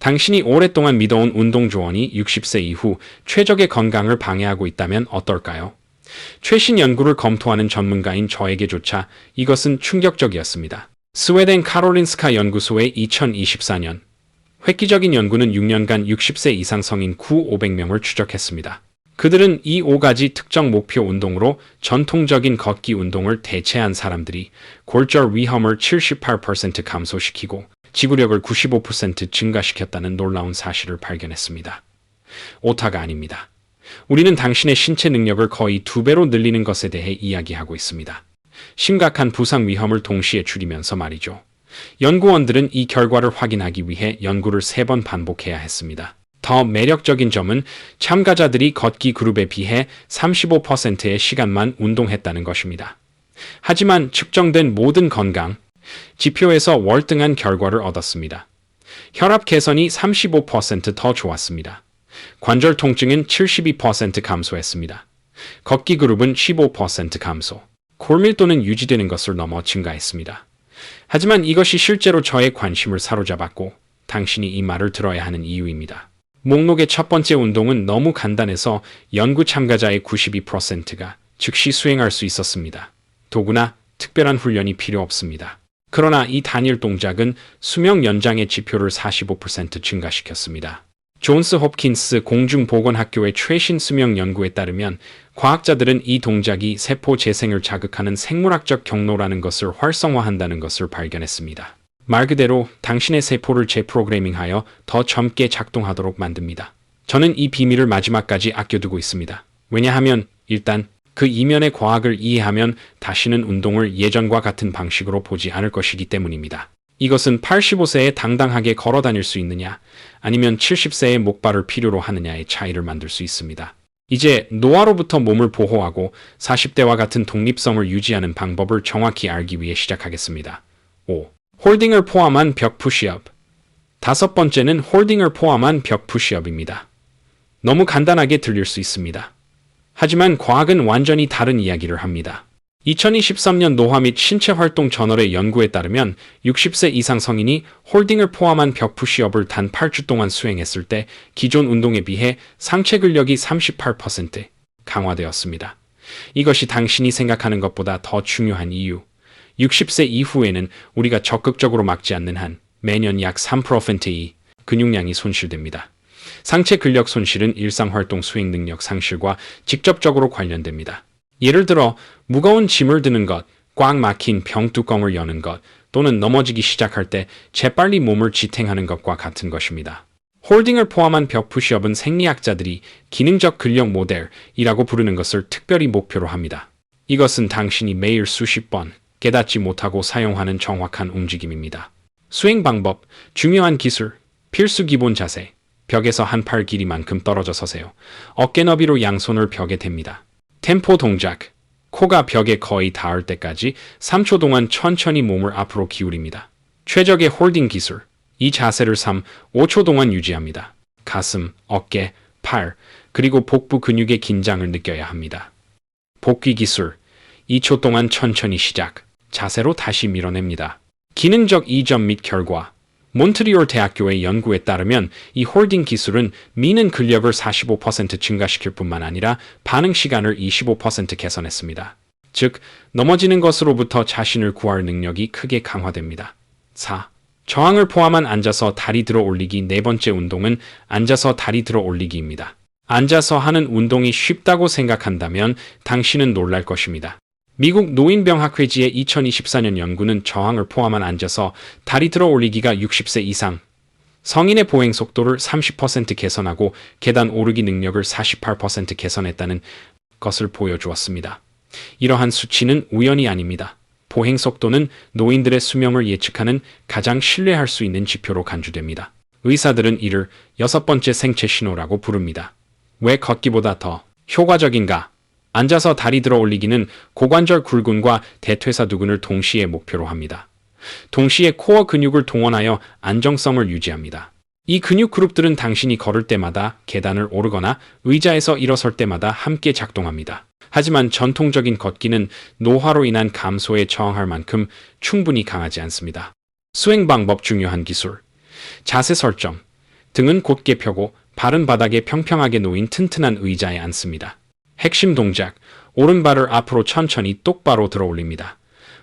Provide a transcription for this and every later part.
당신이 오랫동안 믿어온 운동 조언이 60세 이후 최적의 건강을 방해하고 있다면 어떨까요? 최신 연구를 검토하는 전문가인 저에게조차 이것은 충격적이었습니다. 스웨덴 카롤린스카 연구소의 2024년 획기적인 연구는 6년간 60세 이상 성인 9,500명을 추적했습니다. 그들은 이 5가지 특정 목표 운동으로 전통적인 걷기 운동을 대체한 사람들이 골절 위험을 78% 감소시키고 지구력을 95% 증가시켰다는 놀라운 사실을 발견했습니다. 오타가 아닙니다. 우리는 당신의 신체 능력을 거의 2배로 늘리는 것에 대해 이야기하고 있습니다. 심각한 부상 위험을 동시에 줄이면서 말이죠. 연구원들은 이 결과를 확인하기 위해 연구를 3번 반복해야 했습니다. 더 매력적인 점은 참가자들이 걷기 그룹에 비해 35%의 시간만 운동했다는 것입니다. 하지만 측정된 모든 건강 지표에서 월등한 결과를 얻었습니다. 혈압 개선이 35% 더 좋았습니다. 관절 통증은 72% 감소했습니다. 걷기 그룹은 15% 감소. 골밀도는 유지되는 것을 넘어 증가했습니다. 하지만 이것이 실제로 저의 관심을 사로잡았고 당신이 이 말을 들어야 하는 이유입니다. 목록의 첫 번째 운동은 너무 간단해서 연구 참가자의 92%가 즉시 수행할 수 있었습니다. 도구나 특별한 훈련이 필요 없습니다. 그러나 이 단일 동작은 수명 연장의 지표를 45% 증가시켰습니다. 존스 홉킨스 공중보건학교의 최신 수명 연구에 따르면 과학자들은 이 동작이 세포 재생을 자극하는 생물학적 경로라는 것을 활성화한다는 것을 발견했습니다. 말 그대로 당신의 세포를 재프로그래밍하여 더 젊게 작동하도록 만듭니다. 저는 이 비밀을 마지막까지 아껴두고 있습니다. 왜냐하면 일단 그 이면의 과학을 이해하면 다시는 운동을 예전과 같은 방식으로 보지 않을 것이기 때문입니다. 이것은 85세에 당당하게 걸어 다닐 수 있느냐 아니면 70세의 목발을 필요로 하느냐의 차이를 만들 수 있습니다. 이제 노화로부터 몸을 보호하고 40대와 같은 독립성을 유지하는 방법을 정확히 알기 위해 시작하겠습니다. 5. 홀딩을 포함한 벽 푸시업. 5번째는 홀딩을 포함한 벽 푸시업입니다. 너무 간단하게 들릴 수 있습니다. 하지만 과학은 완전히 다른 이야기를 합니다. 2023년 노화 및 신체활동 저널의 연구에 따르면 60세 이상 성인이 홀딩을 포함한 벽 푸시업을 단 8주 동안 수행했을 때 기존 운동에 비해 상체 근력이 38% 강화되었습니다. 이것이 당신이 생각하는 것보다 더 중요한 이유. 60세 이후에는 우리가 적극적으로 막지 않는 한 매년 약 3%의 근육량이 손실됩니다. 상체 근력 손실은 일상활동 수행 능력 상실과 직접적으로 관련됩니다. 예를 들어 무거운 짐을 드는 것, 꽉 막힌 병뚜껑을 여는 것, 또는 넘어지기 시작할 때 재빨리 몸을 지탱하는 것과 같은 것입니다. 홀딩을 포함한 벽 푸시업은 생리학자들이 기능적 근력 모델이라고 부르는 것을 특별히 목표로 합니다. 이것은 당신이 매일 수십 번 깨닫지 못하고 사용하는 정확한 움직임입니다. 수행 방법, 중요한 기술, 필수 기본 자세, 벽에서 한 팔 길이만큼 떨어져 서세요. 어깨 너비로 양손을 벽에 댑니다. 템포 동작, 코가 벽에 거의 닿을 때까지 3초 동안 천천히 몸을 앞으로 기울입니다. 최적의 홀딩 기술, 이 자세를 5초 동안 유지합니다. 가슴, 어깨, 팔, 그리고 복부 근육의 긴장을 느껴야 합니다. 복귀 기술, 2초 동안 천천히 시작, 자세로 다시 밀어냅니다. 기능적 이점 및 결과, 몬트리올 대학교의 연구에 따르면 이 홀딩 기술은 미는 근력을 45% 증가시킬 뿐만 아니라 반응 시간을 25% 개선했습니다. 즉, 넘어지는 것으로부터 자신을 구할 능력이 크게 강화됩니다. 4. 저항을 포함한 앉아서 다리 들어 올리기. 4번째 운동은 앉아서 다리 들어 올리기입니다. 앉아서 하는 운동이 쉽다고 생각한다면 당신은 놀랄 것입니다. 미국 노인병학회지의 2024년 연구는 저항을 포함한 앉아서 다리 들어 올리기가 60세 이상 성인의 보행 속도를 30% 개선하고 계단 오르기 능력을 48% 개선했다는 것을 보여주었습니다. 이러한 수치는 우연이 아닙니다. 보행 속도는 노인들의 수명을 예측하는 가장 신뢰할 수 있는 지표로 간주됩니다. 의사들은 이를 6번째 생체 신호라고 부릅니다. 왜 걷기보다 더 효과적인가? 앉아서 다리 들어 올리기는 고관절 굴근과 대퇴사두근을 동시에 목표로 합니다. 동시에 코어 근육을 동원하여 안정성을 유지합니다. 이 근육 그룹들은 당신이 걸을 때마다 계단을 오르거나 의자에서 일어설 때마다 함께 작동합니다. 하지만 전통적인 걷기는 노화로 인한 감소에 저항할 만큼 충분히 강하지 않습니다. 수행 방법 중요한 기술. 자세 설정. 등은 곧게 펴고 발은 바닥에 평평하게 놓인 튼튼한 의자에 앉습니다. 핵심 동작, 오른발을 앞으로 천천히 똑바로 들어 올립니다.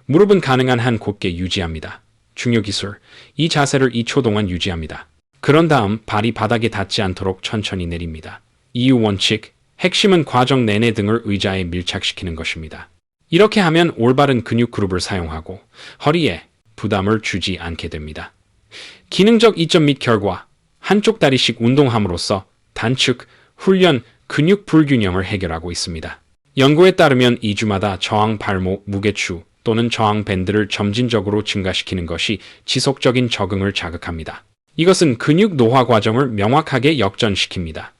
무릎은 가능한 한 곧게 유지합니다. 중요 기술, 이 자세를 2초 동안 유지합니다. 그런 다음 발이 바닥에 닿지 않도록 천천히 내립니다. 이유 원칙, 핵심은 과정 내내 등을 의자에 밀착시키는 것입니다. 이렇게 하면 올바른 근육 그룹을 사용하고 허리에 부담을 주지 않게 됩니다. 기능적 이점 및 결과, 한쪽 다리씩 운동함으로써 단축, 훈련, 근육 불균형을 해결하고 있습니다. 연구에 따르면 2주마다 저항 발목 무게추 또는 저항 밴드를 점진적으로 증가시키는 것이 지속적인 적응을 자극합니다. 이것은 근육 노화 과정을 명확하게 역전시킵니다.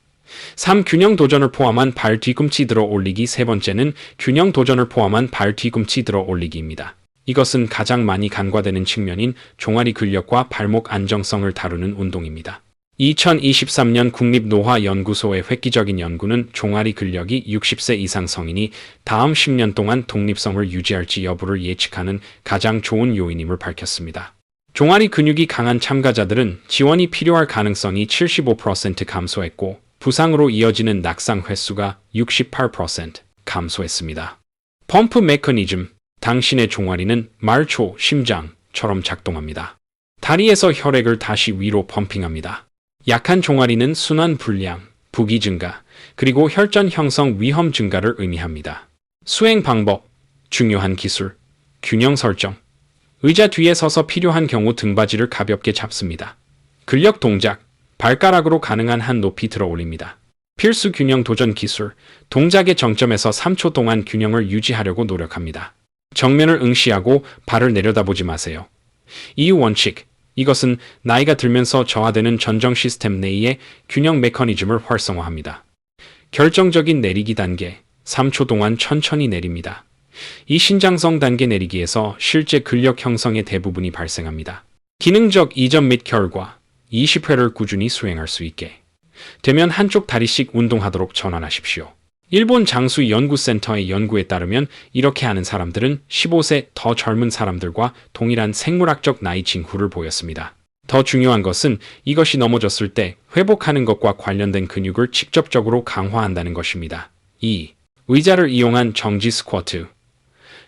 3. 균형 도전을 포함한 발 뒤꿈치 들어 올리기. 세 번째는 균형 도전을 포함한 발 뒤꿈치 들어 올리기입니다. 이것은 가장 많이 간과되는 측면인 종아리 근력과 발목 안정성을 다루는 운동입니다. 2023년 국립노화연구소의 획기적인 연구는 종아리 근력이 60세 이상 성인이 다음 10년 동안 독립성을 유지할지 여부를 예측하는 가장 좋은 요인임을 밝혔습니다. 종아리 근육이 강한 참가자들은 지원이 필요할 가능성이 75% 감소했고 부상으로 이어지는 낙상 횟수가 68% 감소했습니다. 펌프 메커니즘, 당신의 종아리는 말초, 심장처럼 작동합니다. 다리에서 혈액을 다시 위로 펌핑합니다. 약한 종아리는 순환 불량, 부기 증가, 그리고 혈전 형성 위험 증가를 의미합니다. 수행 방법, 중요한 기술, 균형 설정. 의자 뒤에 서서 필요한 경우 등받이를 가볍게 잡습니다. 근력 동작, 발가락으로 가능한 한 높이 들어 올립니다. 필수 균형 도전 기술, 동작의 정점에서 3초 동안 균형을 유지하려고 노력합니다. 정면을 응시하고 발을 내려다보지 마세요. 이유 원칙, 이것은 나이가 들면서 저하되는 전정 시스템 내의 균형 메커니즘을 활성화합니다. 결정적인 내리기 단계, 3초 동안 천천히 내립니다. 이 신장성 단계 내리기에서 실제 근력 형성의 대부분이 발생합니다. 기능적 이점 및 결과, 20회를 꾸준히 수행할 수 있게 되면 한쪽 다리씩 운동하도록 전환하십시오. 일본 장수 연구센터의 연구에 따르면 이렇게 하는 사람들은 15세 더 젊은 사람들과 동일한 생물학적 나이 징후를 보였습니다. 더 중요한 것은 이것이 넘어졌을 때 회복하는 것과 관련된 근육을 직접적으로 강화한다는 것입니다. 2. 의자를 이용한 정지 스쿼트.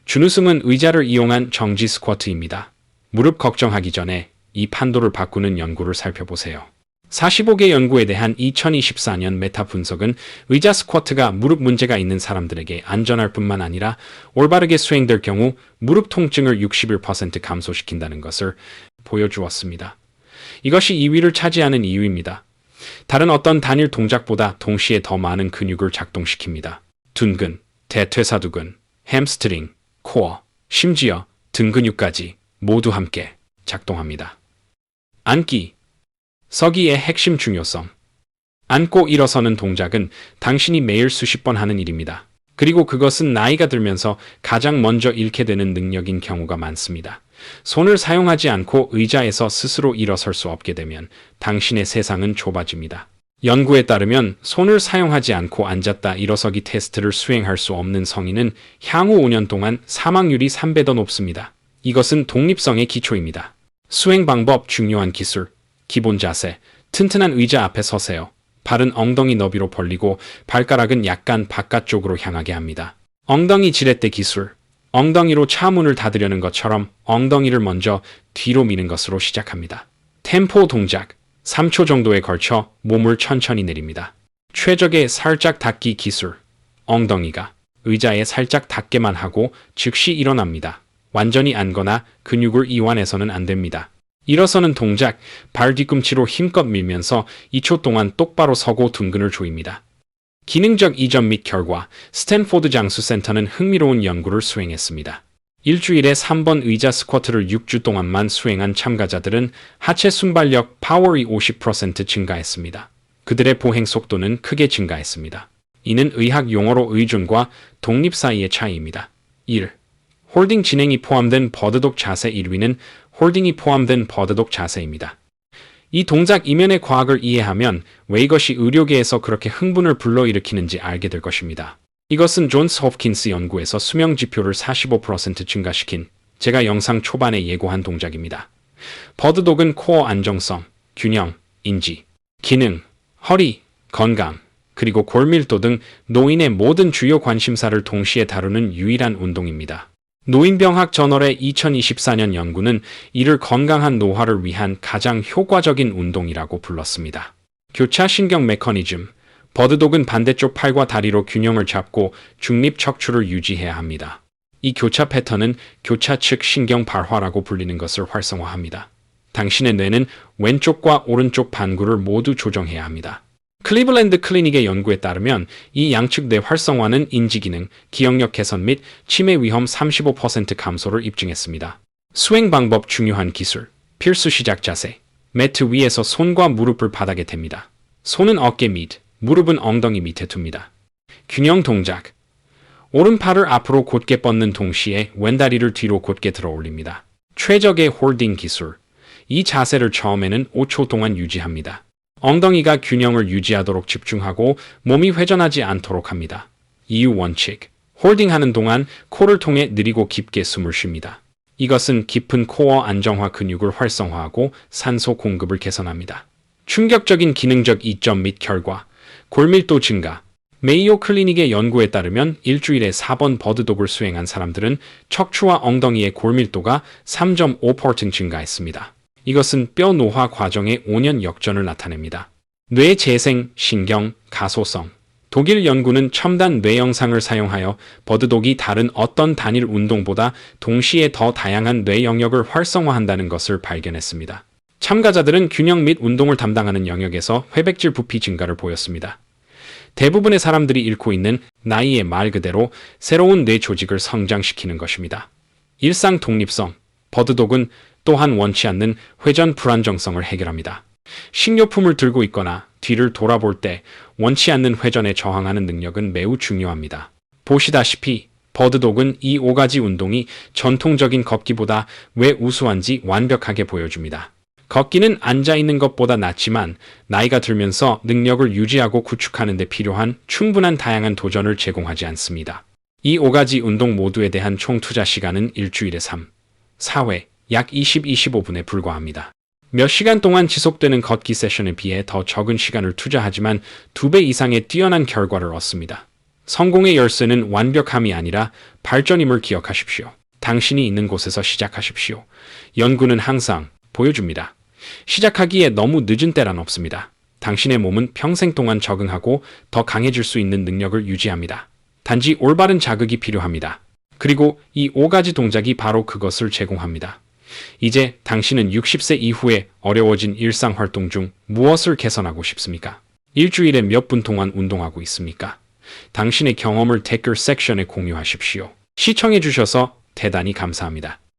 준우승은 의자를 이용한 정지 스쿼트입니다. 무릎 걱정하기 전에 이 판도를 바꾸는 연구를 살펴보세요. 45개 연구에 대한 2024년 메타 분석은 의자 스쿼트가 무릎 문제가 있는 사람들에게 안전할 뿐만 아니라 올바르게 수행될 경우 무릎 통증을 61% 감소시킨다는 것을 보여주었습니다. 이것이 2위를 차지하는 이유입니다. 다른 어떤 단일 동작보다 동시에 더 많은 근육을 작동시킵니다. 둔근, 대퇴사두근, 햄스트링, 코어, 심지어 등 근육까지 모두 함께 작동합니다. 앉기, 서기의 핵심 중요성. 앉고 일어서는 동작은 당신이 매일 수십 번 하는 일입니다. 그리고 그것은 나이가 들면서 가장 먼저 잃게 되는 능력인 경우가 많습니다. 손을 사용하지 않고 의자에서 스스로 일어설 수 없게 되면 당신의 세상은 좁아집니다. 연구에 따르면 손을 사용하지 않고 앉았다 일어서기 테스트를 수행할 수 없는 성인은 향후 5년 동안 사망률이 3배 더 높습니다. 이것은 독립성의 기초입니다. 수행 방법, 중요한 기술. 기본 자세, 튼튼한 의자 앞에 서세요. 발은 엉덩이 너비로 벌리고 발가락은 약간 바깥쪽으로 향하게 합니다. 엉덩이 지렛대 기술, 엉덩이로 차 문을 닫으려는 것처럼 엉덩이를 먼저 뒤로 미는 것으로 시작합니다. 템포 동작, 3초 정도에 걸쳐 몸을 천천히 내립니다. 최적의 살짝 닿기 기술, 엉덩이가 의자에 살짝 닿게만 하고 즉시 일어납니다. 완전히 앉거나 근육을 이완해서는 안 됩니다. 일어서는 동작, 발 뒤꿈치로 힘껏 밀면서 2초 동안 똑바로 서고 둔근을 조입니다. 기능적 이점 및 결과, 스탠포드 장수센터는 흥미로운 연구를 수행했습니다. 일주일에 3번 의자 스쿼트를 6주 동안만 수행한 참가자들은 하체 순발력 파워이 50% 증가했습니다. 그들의 보행 속도는 크게 증가했습니다. 이는 의학 용어로 의존과 독립 사이의 차이입니다. 1. 홀딩 진행이 포함된 버드독 자세 1위는 홀딩이 포함된 버드독 자세입니다. 이 동작 이면의 과학을 이해하면 왜 이것이 의료계에서 그렇게 흥분을 불러일으키는지 알게 될 것입니다. 이것은 존스 홉킨스 연구에서 수명 지표를 45% 증가시킨 제가 영상 초반에 예고한 동작입니다. 버드독은 코어 안정성, 균형, 인지, 기능, 허리, 건강, 그리고 골밀도 등 노인의 모든 주요 관심사를 동시에 다루는 유일한 운동입니다. 노인병학 저널의 2024년 연구는 이를 건강한 노화를 위한 가장 효과적인 운동이라고 불렀습니다. 교차 신경 메커니즘, 버드독은 반대쪽 팔과 다리로 균형을 잡고 중립 척추를 유지해야 합니다. 이 교차 패턴은 교차 측 신경 발화라고 불리는 것을 활성화합니다. 당신의 뇌는 왼쪽과 오른쪽 반구를 모두 조정해야 합니다. 클리블랜드 클리닉의 연구에 따르면 이 양측 뇌 활성화는 인지기능, 기억력 개선 및 치매 위험 35% 감소를 입증했습니다. 수행 방법 중요한 기술, 필수 시작 자세, 매트 위에서 손과 무릎을 바닥에 댑니다. 손은 어깨 밑, 무릎은 엉덩이 밑에 둡니다. 균형 동작, 오른팔을 앞으로 곧게 뻗는 동시에 왼다리를 뒤로 곧게 들어 올립니다. 최적의 홀딩 기술, 이 자세를 처음에는 5초 동안 유지합니다. 엉덩이가 균형을 유지하도록 집중하고 몸이 회전하지 않도록 합니다. 이유 원칙, 홀딩하는 동안 코를 통해 느리고 깊게 숨을 쉽니다. 이것은 깊은 코어 안정화 근육을 활성화하고 산소 공급을 개선합니다. 충격적인 기능적 이점 및 결과, 골밀도 증가. 메이오 클리닉의 연구에 따르면 일주일에 4번 버드독을 수행한 사람들은 척추와 엉덩이의 골밀도가 3.5% 증가했습니다. 이것은 뼈 노화 과정의 5년 역전을 나타냅니다. 뇌 재생, 신경, 가소성. 독일 연구는 첨단 뇌 영상을 사용하여 버드독이 다른 어떤 단일 운동보다 동시에 더 다양한 뇌 영역을 활성화한다는 것을 발견했습니다. 참가자들은 균형 및 운동을 담당하는 영역에서 회백질 부피 증가를 보였습니다. 대부분의 사람들이 잃고 있는 나이의 말 그대로 새로운 뇌 조직을 성장시키는 것입니다. 일상 독립성. 버드독은 또한 원치 않는 회전 불안정성을 해결합니다. 식료품을 들고 있거나 뒤를 돌아볼 때 원치 않는 회전에 저항하는 능력은 매우 중요합니다. 보시다시피 버드독은 이 5가지 운동이 전통적인 걷기보다 왜 우수한지 완벽하게 보여줍니다. 걷기는 앉아있는 것보다 낫지만 나이가 들면서 능력을 유지하고 구축하는 데 필요한 충분한 다양한 도전을 제공하지 않습니다. 이 5가지 운동 모두에 대한 총 투자 시간은 일주일에 3, 4회, 약 20-25분에 불과합니다. 몇 시간 동안 지속되는 걷기 세션에 비해 더 적은 시간을 투자하지만 2배 이상의 뛰어난 결과를 얻습니다. 성공의 열쇠는 완벽함이 아니라 발전임을 기억하십시오. 당신이 있는 곳에서 시작하십시오. 연구는 항상 보여줍니다. 시작하기에 너무 늦은 때란 없습니다. 당신의 몸은 평생 동안 적응하고 더 강해질 수 있는 능력을 유지합니다. 단지 올바른 자극이 필요합니다. 그리고 이 5가지 동작이 바로 그것을 제공합니다. 이제 당신은 60세 이후에 어려워진 일상활동 중 무엇을 개선하고 싶습니까? 일주일에 몇 분 동안 운동하고 있습니까? 당신의 경험을 댓글 섹션에 공유하십시오. 시청해주셔서 대단히 감사합니다.